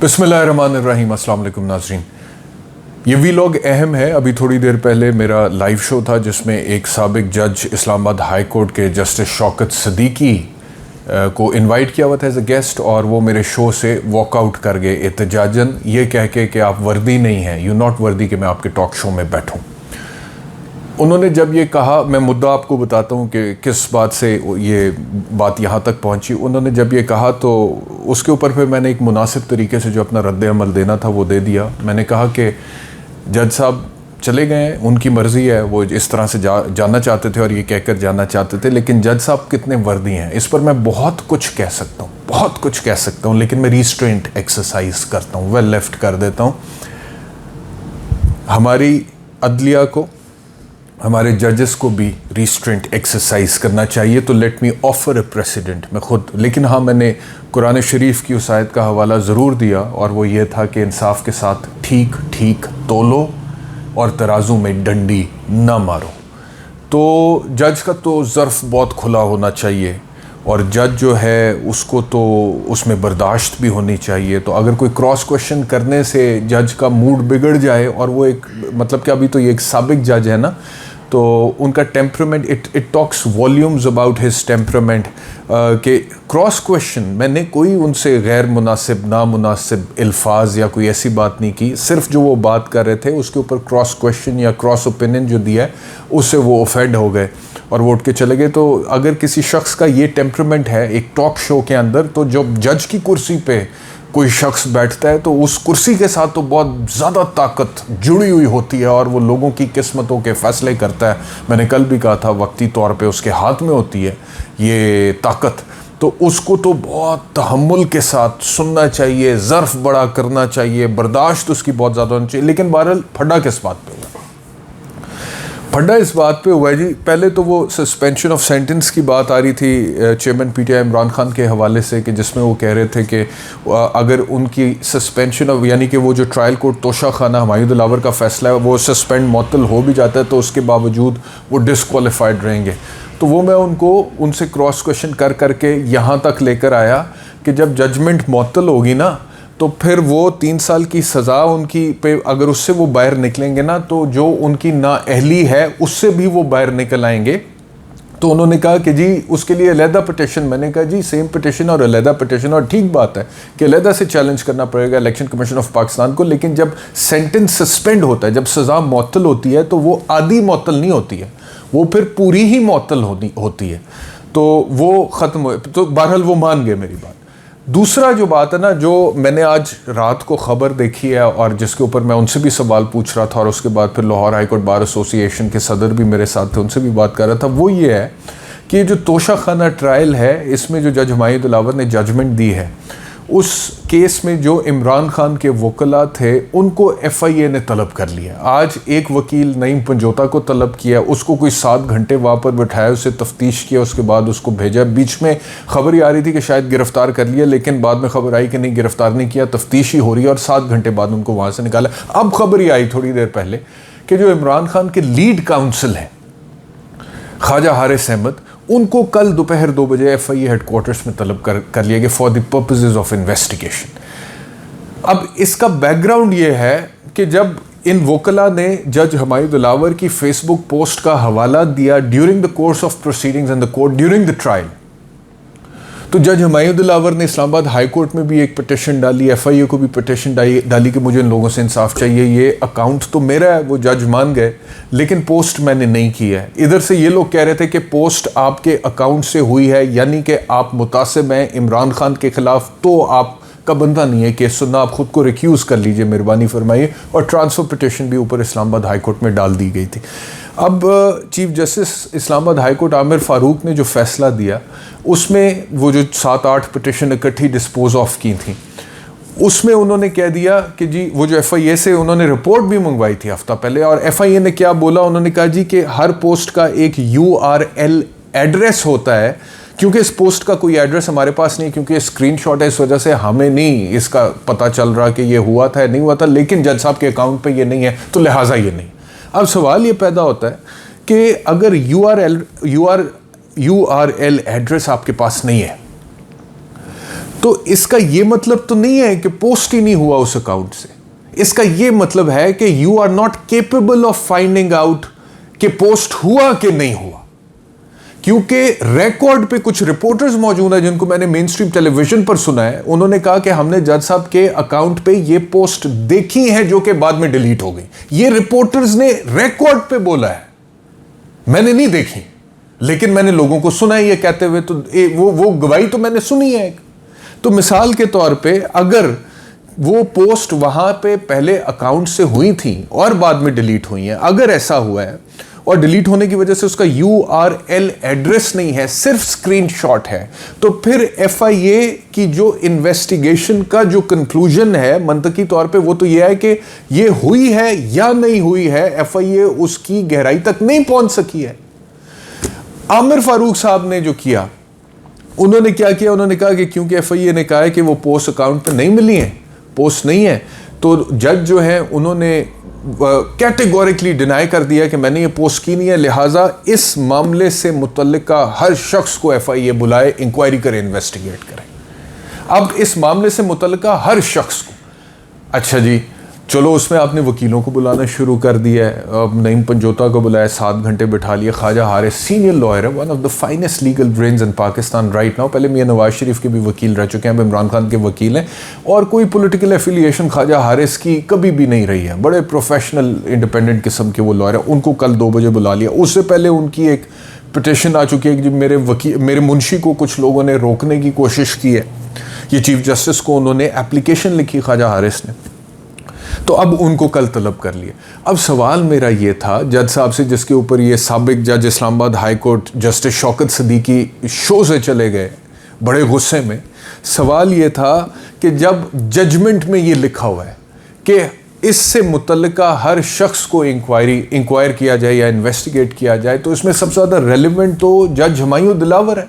बिस्मिल्लाहिर्रहमानिर्रहीम। अस्सलाम वालेकुम नाज़रीन। ये वीलॉग अहम है। अभी थोड़ी देर पहले मेरा लाइव शो था जिसमें एक साबिक जज इस्लामाबाद हाई कोर्ट के जस्टिस शौकत सदीकी को इनवाइट किया हुआ था एज अ गेस्ट, और वो मेरे शो से वॉकआउट कर गए एहतजाजन ये कह के कि आप वर्दी नहीं हैं, यू नॉट वर्दी कि मैं आपके टॉक शो में बैठूं। उन्होंने जब ये कहा, मैं मुद्दा आपको बताता हूँ कि किस बात से ये बात यहाँ तक पहुँची। उन्होंने जब ये कहा तो उसके ऊपर फिर मैंने एक मुनासिब तरीके से जो अपना रद्द अमल देना था वो दे दिया। मैंने कहा कि जज साहब चले गए, उनकी मर्ज़ी है, वो इस तरह से जाना चाहते थे और ये कहकर जाना चाहते थे, लेकिन जज साहब कितने वर्दी हैं इस पर मैं बहुत कुछ कह सकता हूँ, बहुत कुछ कह सकता हूँ, लेकिन मैं रिस्ट्रेंट एक्सरसाइज करता हूँ, वेल लेफ्ट कर देता हूँ। हमारी अदलिया को, हमारे जजेस को भी रिस्ट्रेंट एक्सरसाइज करना चाहिए। तो let me offer a president मैं खुद, लेकिन हाँ, मैंने कुरान शरीफ की उस आयत का हवाला ज़रूर दिया और वो ये था कि इंसाफ के साथ ठीक ठीक तोलो और तराजू में डंडी ना मारो। तो जज का तो ज़र्फ़ बहुत खुला होना चाहिए और जज जो है उसको तो उसमें बर्दाश्त भी होनी चाहिए। तो अगर कोई क्रॉस क्वेश्चन करने से जज का मूड बिगड़ जाए, और वो एक मतलब कि अभी तो ये एक साबिक जज है ना, तो उनका temperament it talks volumes about his temperament के क्रॉस क्वेश्चन, मैंने कोई उनसे गैर मुनासिब नामुनासिब अल्फाज या कोई ऐसी बात नहीं की, सिर्फ जो वो बात कर रहे थे उसके ऊपर क्रॉस क्वेश्चन या क्रॉस ओपिनियन जो दिया है उससे वो ऑफेंड हो गए और वो उठ के चले गए। तो अगर किसी शख्स का ये टेम्परामेंट है एक टॉक शो के अंदर, तो जब जज की कुर्सी पे कोई शख्स बैठता है तो उस कुर्सी के साथ तो बहुत ज़्यादा ताकत जुड़ी हुई होती है और वो लोगों की किस्मतों के फ़ैसले करता है। मैंने कल भी कहा था वक्ती तौर पे उसके हाथ में होती है ये ताकत, तो उसको तो बहुत तहम्मुल के साथ सुनना चाहिए, ज़र्फ़ बड़ा करना चाहिए, बर्दाश्त उसकी बहुत ज़्यादा होनी चाहिए। लेकिन बहरहाल फड्डा किस बात पे हुआ? फड्डा इस बात पे हुआ है जी, पहले तो वो सस्पेंशन ऑफ सेंटेंस की बात आ रही थी चेयरमैन पीटीआई इमरान खान के हवाले से, कि जिसमें वो कह रहे थे कि अगर उनकी सस्पेंशन ऑफ, यानी कि वो जो ट्रायल कोर्ट तोशा खाना हमायूं दिलावर का फ़ैसला है वो सस्पेंड मुअत्तल हो भी जाता है तो उसके बावजूद वो डिसक्वालीफाइड रहेंगे। तो वो मैं उनसे क्रॉस क्वेश्चन कर करके यहाँ तक लेकर आया कि जब जजमेंट मुअत्तल होगी ना तो फिर वो 3 साल की सज़ा उनकी पे अगर उससे वो बाहर निकलेंगे ना, तो जो उनकी नाअहली है उससे भी वो बाहर निकल आएंगे। तो उन्होंने कहा कि जी उसके लिए अलहदा पिटिशन, मैंने कहा जी सेम पिटिशन और अलहदा पिटिशन, और ठीक बात है कि अलहदा से चैलेंज करना पड़ेगा इलेक्शन कमीशन ऑफ पाकिस्तान को, लेकिन जब सेंटेंस सस्पेंड होता है, जब सज़ा मुअत्तल होती है तो वो आधी मुअत्तल नहीं होती है, वो फिर पूरी ही मुअत्तल होती है। तो वो ख़त्म हो, तो बहरहाल वो मान गए मेरी बात। दूसरा जो बात है ना, जो मैंने आज रात को ख़बर देखी है और जिसके ऊपर मैं उनसे भी सवाल पूछ रहा था, और उसके बाद फिर Lahore high court bar association के सदर भी मेरे साथ थे, उनसे भी बात कर रहा था, वो ये है कि जो तोशा खाना ट्रायल है इसमें जो जज हमायूं दिलावर ने जजमेंट दी है, उस केस में जो इमरान खान के वकला थे उनको FIA ने तलब कर लिया। आज एक वकील नईम पंजोता को तलब किया, उसको कोई 7 घंटे वहाँ पर बिठाया, उसे तफ्तीश किया, उसके बाद उसको भेजा। बीच में खबर आ रही थी कि शायद गिरफ़्तार कर लिया, लेकिन बाद में खबर आई कि नहीं, गिरफ़्तार नहीं किया, तफ्तीश ही हो रही है, और 7 घंटे बाद उनको वहाँ से निकाला। अब खबर आई थोड़ी देर पहले कि जो इमरान खान के लीड काउंसिल हैं ख्वाजा हारिस अहमद, उनको कल दोपहर 2 बजे FIA हेडक्वार्टर्स में तलब कर लिया गया for the purposes of investigation. अब इसका बैकग्राउंड ये है कि जब इन वकला ने जज हमायूं दिलावर की फेसबुक पोस्ट का हवाला दिया during the course of proceedings in the court during the trial, तो जज हमायूं दिलावर ने इस्लामाबाद हाई कोर्ट में भी एक पिटिशन डाली, FIA को भी पिटिशन डाली कि मुझे इन लोगों से इंसाफ चाहिए, ये अकाउंट तो मेरा है, वो जज मान गए, लेकिन पोस्ट मैंने नहीं की है। इधर से ये लोग कह रहे थे कि पोस्ट आपके अकाउंट से हुई है, यानी कि आप मुतासिब हैं इमरान खान के ख़िलाफ़, तो आप का बंदा नहीं है केस सुनना, आप ख़ुद को रिक्यूज़ कर लीजिए, मेहरबानी फरमाइए। और ट्रांसफ़र पिटिशन भी ऊपर इस्लामाबाद हाई कोर्ट में डाल दी गई थी। अब chief justice Islamabad high court Aamir Farooq ने जो फ़ैसला दिया, उसमें वो जो 7-8 पिटिशन इकट्ठी डिस्पोज ऑफ की थी, उसमें उन्होंने कह दिया कि जी वो जो FIA से उन्होंने रिपोर्ट भी मंगवाई थी हफ्ता पहले, और FIA ने क्या बोला, उन्होंने कहा जी कि हर पोस्ट का एक URL एड्रेस होता है, क्योंकि इस पोस्ट का कोई एड्रेस हमारे पास नहीं, क्योंकि स्क्रीनशॉट है, इस वजह से हमें नहीं इसका पता चल रहा कि ये हुआ था या नहीं हुआ था, लेकिन जज साहब के अकाउंट पे ये नहीं है तो लिहाजा ये नहीं। अब सवाल ये पैदा होता है कि अगर URL एड्रेस आपके पास नहीं है तो इसका ये मतलब तो नहीं है कि पोस्ट ही नहीं हुआ उस अकाउंट से। इसका ये मतलब है कि you are not capable of finding out कि पोस्ट हुआ कि नहीं हुआ, क्योंकि रिकॉर्ड पे कुछ रिपोर्टर्स मौजूद हैं जिनको मैंने मेन स्ट्रीम टेलीविजन पर सुना है। उन्होंने कहा कि हमने जज साहब के अकाउंट पे ये पोस्ट देखी है जो कि बाद में डिलीट हो गई। ये रिपोर्टर्स ने रिकॉर्ड पे बोला है, मैंने नहीं देखी, लेकिन मैंने लोगों को सुना है ये कहते हुए। तो वो गवाही तो मैंने सुनी है। तो मिसाल के तौर पे अगर वो पोस्ट वहां पे पहले अकाउंट से हुई थी और बाद में डिलीट हुई है, अगर ऐसा हुआ है और डिलीट होने की वजह से उसका URL एड्रेस नहीं है, सिर्फ स्क्रीनशॉट है, तो फिर FIA की जो इन्वेस्टिगेशन का जो कंक्लूजन है मंतकी तौर पे वो तो ये है कि ये हुई है या नहीं हुई है। FIA उसकी गहराई तक नहीं पहुंच सकी है। आमिर फारूक साहब ने जो किया, उन्होंने क्या किया, उन्होंने कहा कि क्योंकि FIA ने कहा है कि वो पोस्ट अकाउंट पे नहीं मिली है, पोस्ट नहीं है, तो जज जो है उन्होंने कैटेगोरिकली डिनाई कर दिया कि मैंने ये पोस्ट की नहीं है, लिहाजा इस मामले से मुतल्लिका हर शख्स को FIA बुलाए, इंक्वायरी करे, इन्वेस्टिगेट करे। अब इस मामले से मुतल्लिका हर शख्स को, अच्छा जी चलो उसमें आपने वकीलों को बुलाना शुरू कर दिया है। अब नईम पंजोता को बुलाया, 7 घंटे बिठा लिए। ख्वाजा हारिस सीनियर लॉयर है, one of the finest legal brains in Pakistan right now. पहले मियां नवाज शरीफ के भी वकील रह चुके हैं, अब इमरान खान के वकील हैं, और कोई पॉलिटिकल एफिलिएशन ख्वाजा हारिस की कभी भी नहीं रही है। बड़े प्रोफेशनल इंडिपेंडेंट किस्म के वो लॉयर हैं। उनको कल 2 बजे बुला लिया। उससे पहले उनकी एक पिटिशन आ चुकी है कि मेरे मुंशी को कुछ लोगों ने रोकने की कोशिश की है। ये चीफ जस्टिस को उन्होंने एप्लीकेशन लिखी ख्वाजा हारिस ने, तो अब उनको कल तलब कर लिया। अब सवाल मेरा ये था जज साहब से, जिसके ऊपर ये साबिक जज Islamabad high court justice Shaukat Siddiqui show से चले गए बड़े गुस्से में, सवाल ये था कि जब जजमेंट में ये लिखा हुआ है कि इससे मुतल्लिका हर शख्स को इंक्वायर किया जाए या इन्वेस्टिगेट किया जाए, तो इसमें सबसे ज़्यादा रेलिवेंट तो जज हुमायूं दिलावर है,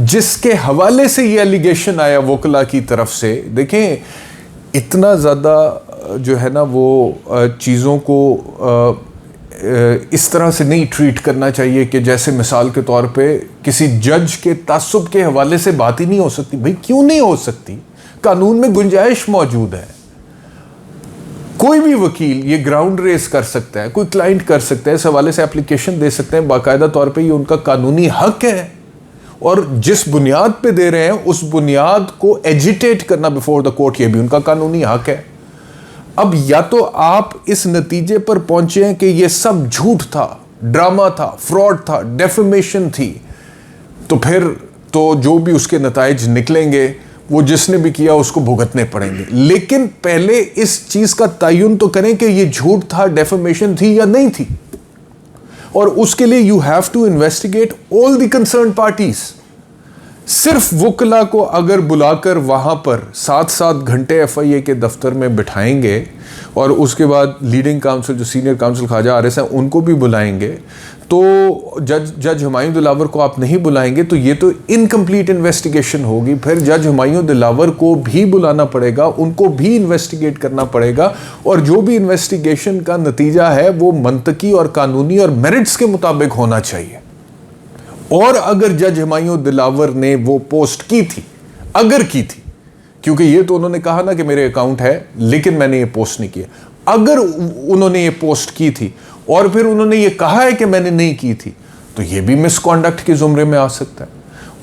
जिसके हवाले से ये एलिगेशन आया वकला की तरफ से। देखें, इतना ज़्यादा जो है ना वो चीज़ों को इस तरह से नहीं ट्रीट करना चाहिए कि जैसे मिसाल के तौर पे किसी जज के तासुब के हवाले से बात ही नहीं हो सकती। भाई क्यों नहीं हो सकती? कानून में गुंजाइश मौजूद है। कोई भी वकील ये ग्राउंड रेस कर सकता है, कोई क्लाइंट कर सकता है, इस हवाले से एप्लीकेशन दे सकते हैं, बाकायदा तौर पे ये उनका कानूनी हक है, और जिस बुनियाद पे दे रहे हैं उस बुनियाद को एजिटेट करना बिफोर द कोर्ट, ये भी उनका कानूनी हक है। अब या तो आप इस नतीजे पर पहुंचे हैं कि ये सब झूठ था, ड्रामा था, फ्रॉड था, डेफेमेशन थी, तो फिर तो जो भी उसके नताइज निकलेंगे वो जिसने भी किया उसको भुगतने पड़ेंगे। लेकिन पहले इस चीज का तयन तो करें कि ये झूठ था, डेफेमेशन थी या नहीं थी, और उसके लिए you have to investigate all the concern parties. सिर्फ वकला को अगर बुलाकर वहां पर 7-7 घंटे FIA के दफ्तर में बिठाएंगे और उसके बाद लीडिंग काउंसिल जो सीनियर काउंसिल ख्वाजा हारिस हैं उनको भी बुलाएंगे, तो जज हुमायूं दिलावर को आप नहीं बुलाएंगे तो ये तो इनकम्प्लीट इन्वेस्टिगेशन होगी। फिर जज हुमायूं दिलावर को भी बुलाना पड़ेगा, उनको भी इन्वेस्टिगेट करना पड़ेगा, और जो भी इन्वेस्टिगेशन का नतीजा है वो मंतकी और कानूनी और मेरिट्स के मुताबिक होना चाहिए। और अगर जज हुमायूं दिलावर ने वो पोस्ट की थी, अगर की थी, क्योंकि ये तो उन्होंने कहा ना कि मेरे अकाउंट है लेकिन मैंने ये पोस्ट नहीं किया, अगर उन्होंने ये पोस्ट की थी और फिर उन्होंने ये कहा है कि मैंने नहीं की थी, तो ये भी मिसकॉन्डक्ट के जुमरे में आ सकता है।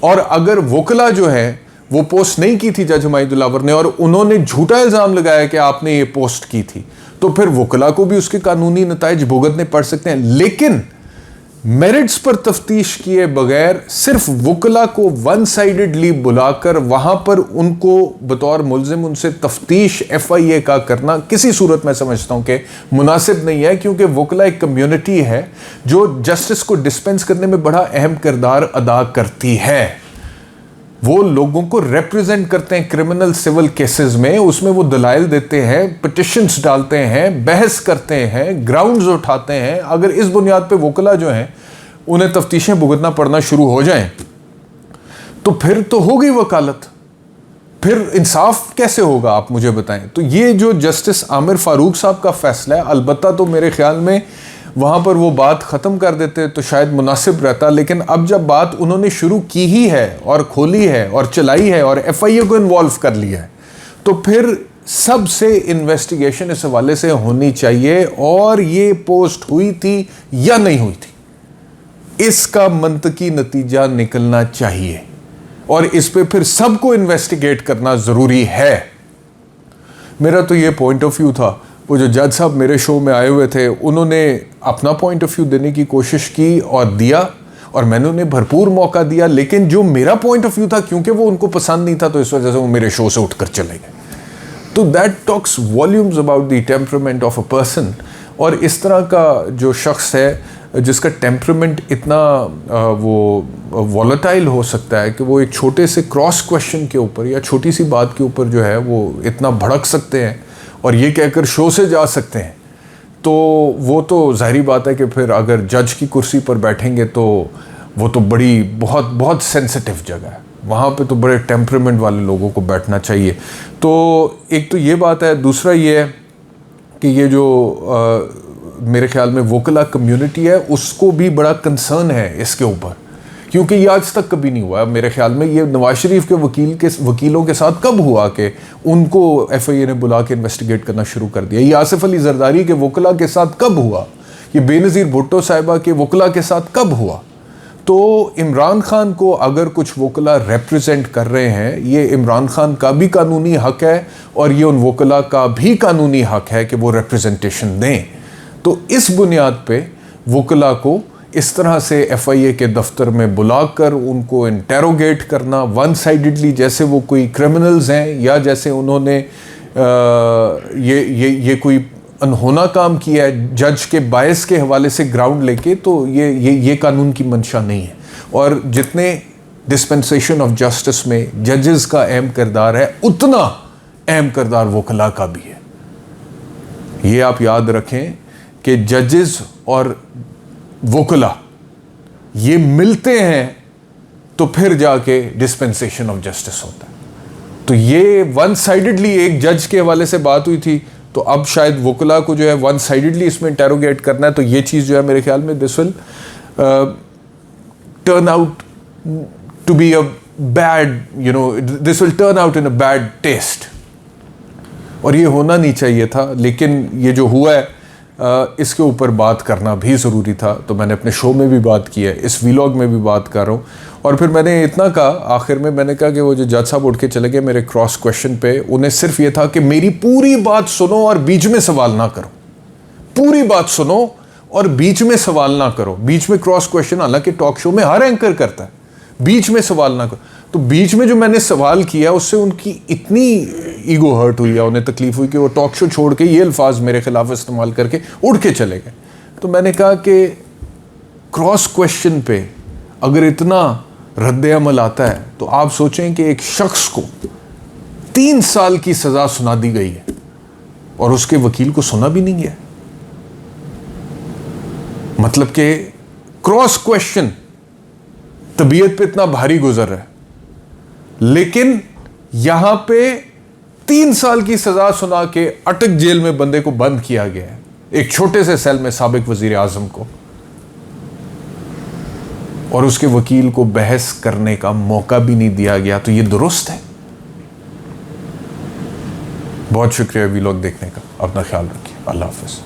और अगर वकला जो है वो पोस्ट नहीं की थी जज हुमायूं दिलावर ने, और उन्होंने झूठा इल्ज़ाम लगाया कि आपने ये पोस्ट की थी, तो फिर वकला को भी उसके कानूनी नताइज भुगतने पड़ सकते हैं। लेकिन मेरिट्स पर तफ्तीश किए बगैर सिर्फ वकला को वन साइडेडली बुलाकर वहां पर उनको बतौर मुल्जिम उनसे तफ्तीश FIA का करना किसी सूरत में समझता हूं कि मुनासिब नहीं है, क्योंकि वकला एक कम्युनिटी है जो जस्टिस को डिस्पेंस करने में बड़ा अहम किरदार अदा करती है। वो लोगों को रिप्रेजेंट करते हैं क्रिमिनल सिविल केसेस में, उसमें वो दलाइल देते हैं, पिटिशंस डालते हैं, बहस करते हैं, ग्राउंड्स उठाते हैं। अगर इस बुनियाद पे वकला जो हैं उन्हें तफ्तीशें भुगतना पड़ना शुरू हो जाएं तो फिर तो होगी वकालत, फिर इंसाफ कैसे होगा आप मुझे बताएं। तो ये जो जस्टिस आमिर फारूक साहब का फैसला है, अलबत्ता तो मेरे ख्याल में वहाँ पर वो बात ख़त्म कर देते तो शायद मुनासिब रहता, लेकिन अब जब बात उन्होंने शुरू की ही है और खोली है और चलाई है और FIA को इन्वॉल्व कर लिया है, तो फिर सबसे इन्वेस्टिगेशन इस हवाले से होनी चाहिए और ये पोस्ट हुई थी या नहीं हुई थी, इसका मंतकी नतीजा निकलना चाहिए और इस पे फिर सबको इन्वेस्टिगेट करना ज़रूरी है। मेरा तो ये पॉइंट ऑफ व्यू था। वो जो जज साहब मेरे शो में आए हुए थे, उन्होंने अपना पॉइंट ऑफ व्यू देने की कोशिश की और दिया, और मैंने उन्हें भरपूर मौका दिया, लेकिन जो मेरा पॉइंट ऑफ व्यू था, क्योंकि वो उनको पसंद नहीं था, तो इस वजह से वो मेरे शो से उठकर चले गए। तो that talks volumes about the temperament of a person. और इस तरह का जो शख्स है जिसका टेम्परामेंट इतना वो वॉलेटाइल हो सकता है कि वो एक छोटे से क्रॉस क्वेश्चन के ऊपर या छोटी सी बात के ऊपर जो है वो इतना भड़क सकते हैं और ये कहकर शो से जा सकते हैं, तो वो तो जाहिर बात है कि फिर अगर जज की कुर्सी पर बैठेंगे तो वो तो बड़ी बहुत बहुत सेंसिटिव जगह है, वहाँ पे तो बड़े टेम्परामेंट वाले लोगों को बैठना चाहिए। तो एक तो ये बात है। दूसरा ये है कि ये जो मेरे ख्याल में वोकला कम्युनिटी है, उसको भी बड़ा कंसर्न है इसके ऊपर, क्योंकि ये आज तक कभी नहीं हुआ मेरे ख्याल में। ये नवाज शरीफ के वकीलों के साथ कब हुआ कि उनको FIA ने बुला के इन्वेस्टिगेट करना शुरू कर दिया? ये आसिफ अली जरदारी के वोकला के साथ कब हुआ? ये बेनज़ीर भुट्टो साहिबा के वोकला के साथ कब हुआ? तो इमरान खान को अगर कुछ वोकला रिप्रेजेंट कर रहे हैं, ये इमरान खान का भी कानूनी हक है और ये उन वोकला का भी कानूनी हक है कि वो रिप्रेजेंटेशन दें। तो इस बुनियाद पे वोकला को इस तरह से FIA के दफ्तर में बुलाकर उनको इंटेरोगेट करना वन साइडेडली, जैसे वो कोई क्रिमिनल्स हैं या जैसे उन्होंने ये कोई अनहोना काम किया है जज के बायस के हवाले से ग्राउंड लेके, तो ये कानून की मंशा नहीं है। और जितने डिस्पेंसेशन ऑफ जस्टिस में जजेस का अहम किरदार है, उतना अहम किरदार वोकला का भी है। ये आप याद रखें कि जजेस और वोकला ये मिलते हैं तो फिर जाके डिस्पेंसेशन ऑफ जस्टिस होता है। तो ये वन साइडेडली एक जज के हवाले से बात हुई थी, तो अब शायद वोकला को जो है वन साइडेडली इसमें इंटेरोगेट करना है, तो ये चीज़ जो है मेरे ख्याल में this will turn out to be a bad, this will turn out in a bad taste, और ये होना नहीं चाहिए था। लेकिन ये जो हुआ है इसके ऊपर बात करना भी ज़रूरी था, तो मैंने अपने शो में भी बात की है, इस वीलॉग में भी बात कर रहा हूँ। और फिर मैंने इतना कहा, आखिर में मैंने कहा कि वो जो जज साहब उठ के चले गए मेरे क्रॉस क्वेश्चन पे, उन्हें सिर्फ ये था कि मेरी पूरी बात सुनो और बीच में सवाल ना करो, पूरी बात सुनो और बीच में सवाल ना करो। बीच में क्रॉस क्वेश्चन हालांकि टॉक शो में हर एंकर करता है, बीच में सवाल ना करो। तो बीच में जो मैंने सवाल किया उससे उनकी इतनी ईगो हर्ट हुई या उन्हें तकलीफ हुई कि वो टॉक शो छोड़ के ये अल्फाज मेरे खिलाफ इस्तेमाल करके उड़ के चले गए। तो मैंने कहा कि क्रॉस क्वेश्चन पे अगर इतना रद्द अमल आता है, तो आप सोचें कि एक शख्स को 3 साल की सज़ा सुना दी गई है और उसके वकील को सुना भी नहीं गया। मतलब कि क्रॉस क्वेश्चन तबीयत पे इतना भारी गुजर रहा है, लेकिन यहां पे 3 साल की सजा सुना के अटक जेल में बंदे को बंद किया गया है, एक छोटे से सेल में साबिक वजीर आजम को, और उसके वकील को बहस करने का मौका भी नहीं दिया गया। तो ये दुरुस्त है? बहुत शुक्रिया वीलॉग देखने का। अपना ख्याल रखिए। अल्लाह हाफिज़।